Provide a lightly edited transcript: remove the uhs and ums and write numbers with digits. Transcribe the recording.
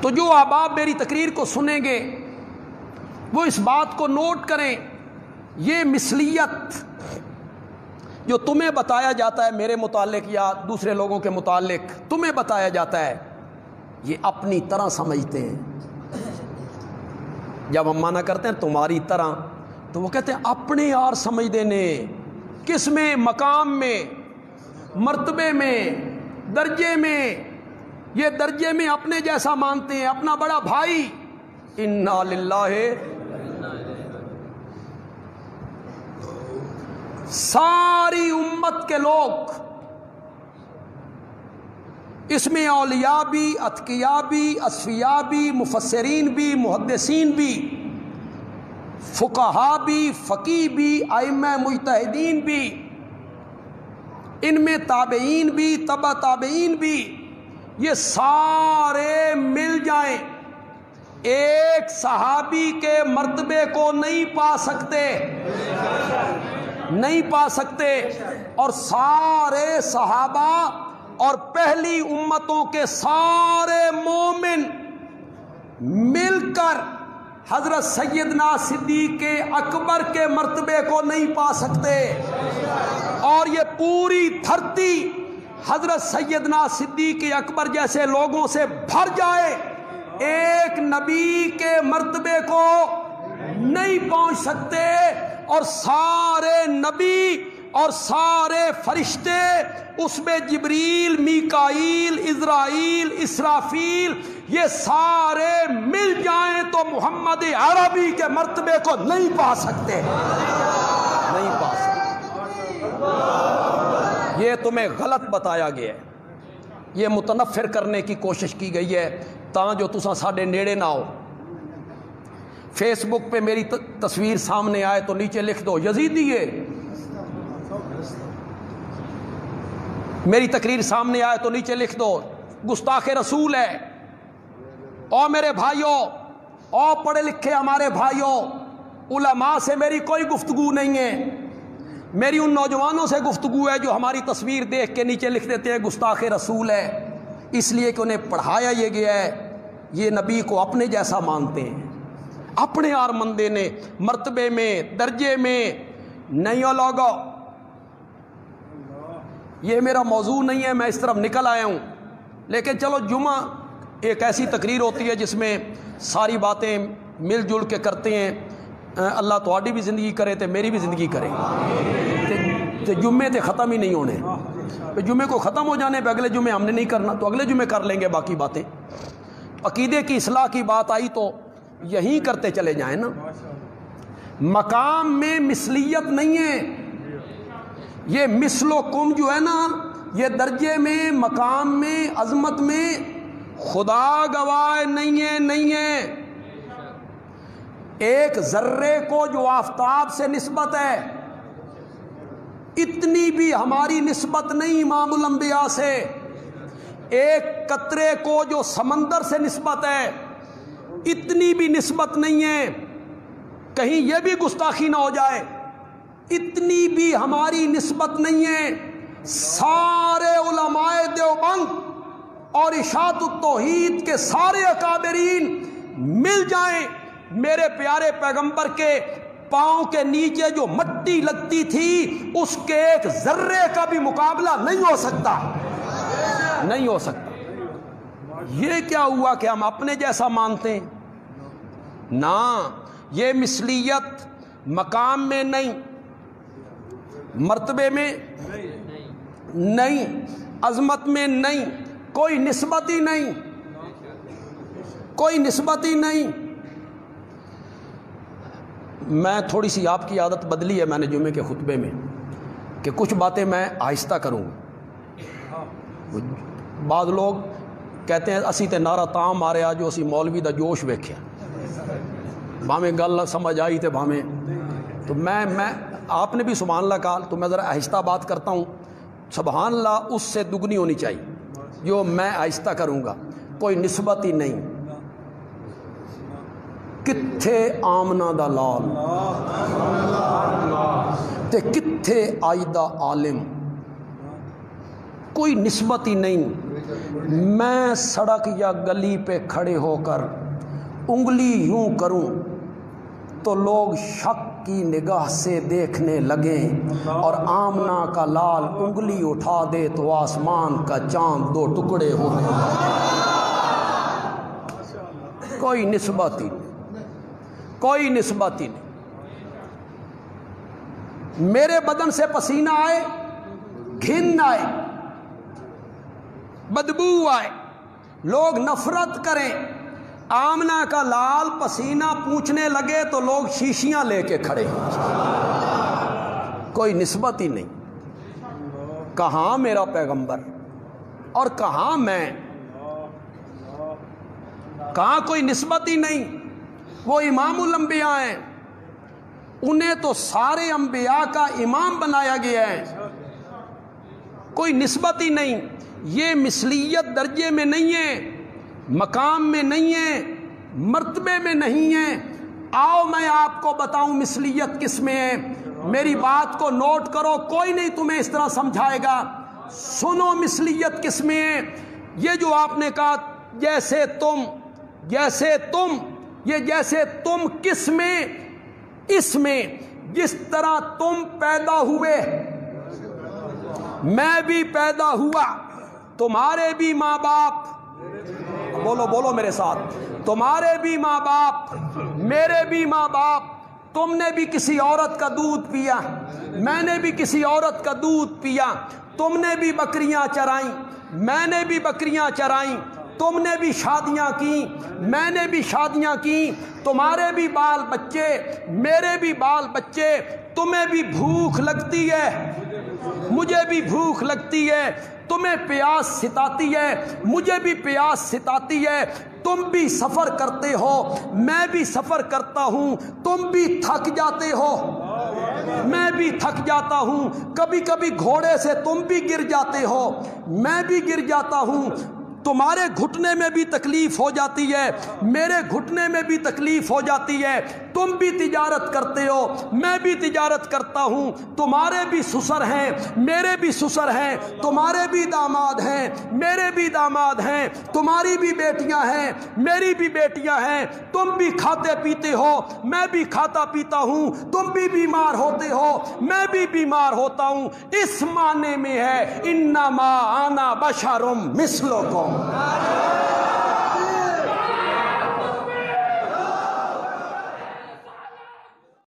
تو جو احباب میری تقریر کو سنیں گے وہ اس بات کو نوٹ کریں، یہ مثلیت جو تمہیں بتایا جاتا ہے میرے متعلق یا دوسرے لوگوں کے متعلق تمہیں بتایا جاتا ہے، یہ اپنی طرح سمجھتے ہیں۔ جب ہم مانا کرتے ہیں تمہاری طرح، تو وہ کہتے ہیں اپنے یار سمجھتے نے، کس میں؟ مقام میں، مرتبے میں، درجے میں۔ یہ درجے میں اپنے جیسا مانتے ہیں، اپنا بڑا بھائی۔ انا للہ، ساری امت کے لوگ، اس میں اولیاء بھی، اتقیاء بھی، اصفیاء بھی، مفسرین بھی، محدثین بھی، فقہاء بھی، فقیہ بھی، ائمہ مجتہدین بھی، ان میں تابعین بھی، تبع تابعین بھی، یہ سارے مل جائیں ایک صحابی کے مرتبے کو نہیں پا سکتے، نہیں پا سکتے۔ اور سارے صحابہ اور پہلی امتوں کے سارے مومن مل کر حضرت سیدنا صدیق اکبر کے مرتبے کو نہیں پا سکتے۔ اور یہ پوری دھرتی حضرت سیدنا صدیق اکبر جیسے لوگوں سے بھر جائے، ایک نبی کے مرتبے کو نہیں پہنچ سکتے۔ اور سارے نبی اور سارے فرشتے، اس میں جبریل، میکائیل، عزرائیل، اسرافیل، یہ سارے مل جائیں تو محمد عربی کے مرتبے کو نہیں پا سکتے، نہیں پا سکتے۔ یہ تمہیں غلط بتایا گیا ہے، یہ متنفر کرنے کی کوشش کی گئی ہے تاں جو تساں ساڈے نیڑے نہ ہو۔ فیس بک پہ میری تصویر سامنے آئے تو نیچے لکھ دو یزیدی ہے، میری تقریر سامنے آئے تو نیچے لکھ دو گستاخ رسول ہے۔ اور میرے بھائیوں، اور پڑھے لکھے ہمارے بھائیوں، علماء سے میری کوئی گفتگو نہیں ہے، میری ان نوجوانوں سے گفتگو ہے جو ہماری تصویر دیکھ کے نیچے لکھ دیتے ہیں گستاخ رسول ہے، اس لیے کہ انہیں پڑھایا یہ گیا ہے یہ نبی کو اپنے جیسا مانتے ہیں، اپنے یار مندے نے، مرتبے میں، درجے میں نہیں ہو لوگو۔ یہ میرا موضوع نہیں ہے، میں اس طرف نکل آیا ہوں، لیکن چلو جمعہ ایک ایسی تقریر ہوتی ہے جس میں ساری باتیں مل جل کے کرتے ہیں۔ اللہ تہاڈی بھی زندگی کرے تے میری بھی زندگی کرے، تے جمعے تے ختم ہی نہیں ہونے، جمعے کو ختم ہو جانے پہ اگلے جمعے ہم نے نہیں کرنا تو اگلے جمعے کر لیں گے باقی باتیں۔ عقیدے کی اصلاح کی بات آئی تو یہیں کرتے چلے جائیں نا۔ مقام میں مثلیت نہیں ہے، یہ مثل و کم جو ہے نا، یہ درجے میں، مقام میں، عظمت میں خدا گواہ نہیں ہے، نہیں ہے۔ ایک ذرے کو جو آفتاب سے نسبت ہے اتنی بھی ہماری نسبت نہیں امام الانبیاء سے۔ ایک قطرے کو جو سمندر سے نسبت ہے اتنی بھی نسبت نہیں ہے، کہیں یہ بھی گستاخی نہ ہو جائے، اتنی بھی ہماری نسبت نہیں ہے۔ سارے علماء دیوبند اور اشاعت التوحید کے سارے اکابرین مل جائیں، میرے پیارے پیغمبر کے پاؤں کے نیچے جو مٹی لگتی تھی اس کے ایک ذرے کا بھی مقابلہ نہیں ہو سکتا، نہیں ہو سکتا۔ یہ کیا ہوا کہ ہم اپنے جیسا مانتے ہیں؟ نہ، یہ مثلیت مقام میں نہیں، مرتبے میں نہیں، عظمت میں نہیں، کوئی نسبت ہی نہیں، کوئی نسبت ہی نہیں۔ میں تھوڑی سی آپ کی عادت بدلی ہے میں نے جمعے کے خطبے میں کہ کچھ باتیں میں آہستہ کروں۔ بعض لوگ کہتے ہیں اسی تے نعرہ تاں ماریا جو اسی مولوی دا جوش ویکھیا، بھاویں گل سمجھ آئی تے بھاویں، تو میں آپ نے بھی سبحان اللہ کہا تو میں ذرا آہستہ بات کرتا ہوں۔ سبحان اللہ اس سے دگنی ہونی چاہیے جو میں آہستہ کروں گا، کوئی نسبت ہی نہیں۔ کتھے آمنہ دا لال تے کتھے آئدہ عالم، کوئی نسبت ہی نہیں۔ میں سڑک یا گلی پہ کھڑے ہو کر انگلی یوں کروں تو لوگ شک کی نگاہ سے دیکھنے لگیں، اور آمنہ کا لال انگلی اٹھا دے تو آسمان کا چاند دو ٹکڑے ہو گئے۔ کوئی نسبت ہی نہیں، کوئی نسبت ہی نہیں۔ میرے بدن سے پسینہ آئے، گھن آئے، بدبو آئے، لوگ نفرت کریں، آمنہ کا لال پسینہ پوچھنے لگے تو لوگ شیشیاں لے کے کھڑے، کوئی نسبت ہی نہیں۔ کہاں میرا پیغمبر اور کہاں میں، کہاں کوئی نسبت ہی نہیں۔ وہ امام الانبیاء ہیں، انہیں تو سارے انبیاء کا امام بنایا گیا ہے، کوئی نسبت ہی نہیں۔ یہ مثلیت درجے میں نہیں ہے، مقام میں نہیں ہے، مرتبے میں نہیں ہے۔ آؤ میں آپ کو بتاؤں مثلیت کس میں ہے، میری بات کو نوٹ کرو، کوئی نہیں تمہیں اس طرح سمجھائے گا۔ سنو مثلیت کس میں ہے۔ یہ جو آپ نے کہا جیسے تم، جیسے تم، یہ جیسے تم کس میں؟ اس میں جس طرح تم پیدا ہوئے میں بھی پیدا ہوا، تمہارے بھی ماں باپ، بولو بولو میرے ساتھ، تمہارے بھی ماں باپ، میرے بھی ماں باپ، تم نے بھی کسی عورت کا دودھ پیا، میں نے بھی کسی عورت کا دودھ پیا، تم نے بھی بکریاں چرائیں، میں نے بھی بکریاں چرائیں، تم نے بھی شادیاں کی، میں نے بھی شادیاں کی، تمہارے بھی بال بچے، میرے بھی بال بچے، تمہیں بھی بھوک لگتی ہے، مجھے بھی بھوک لگتی ہے، تمہیں پیاس ستاتی ہے، مجھے بھی پیاس ستاتی ہے، تم بھی سفر کرتے ہو، میں بھی سفر کرتا ہوں، تم بھی تھک جاتے ہو، میں بھی تھک جاتا ہوں، کبھی کبھی گھوڑے سے تم بھی گر جاتے ہو، میں بھی گر جاتا ہوں، تمہارے گھٹنے میں بھی تکلیف ہو جاتی ہے، میرے گھٹنے میں بھی تکلیف ہو جاتی ہے، تم بھی تجارت کرتے ہو، میں بھی تجارت کرتا ہوں، تمہارے بھی سسر ہیں، میرے بھی سسر ہیں، تمہارے بھی داماد ہیں، میرے بھی داماد ہیں، تمہاری بھی بیٹیاں ہیں، میری بھی بیٹیاں ہیں، تم بھی کھاتے پیتے ہو، میں بھی کھاتا پیتا ہوں، تم بھی بیمار ہوتے ہو، میں بھی بیمار ہوتا ہوں۔ اس معنی میں ہے انما انا بشر مثلکم۔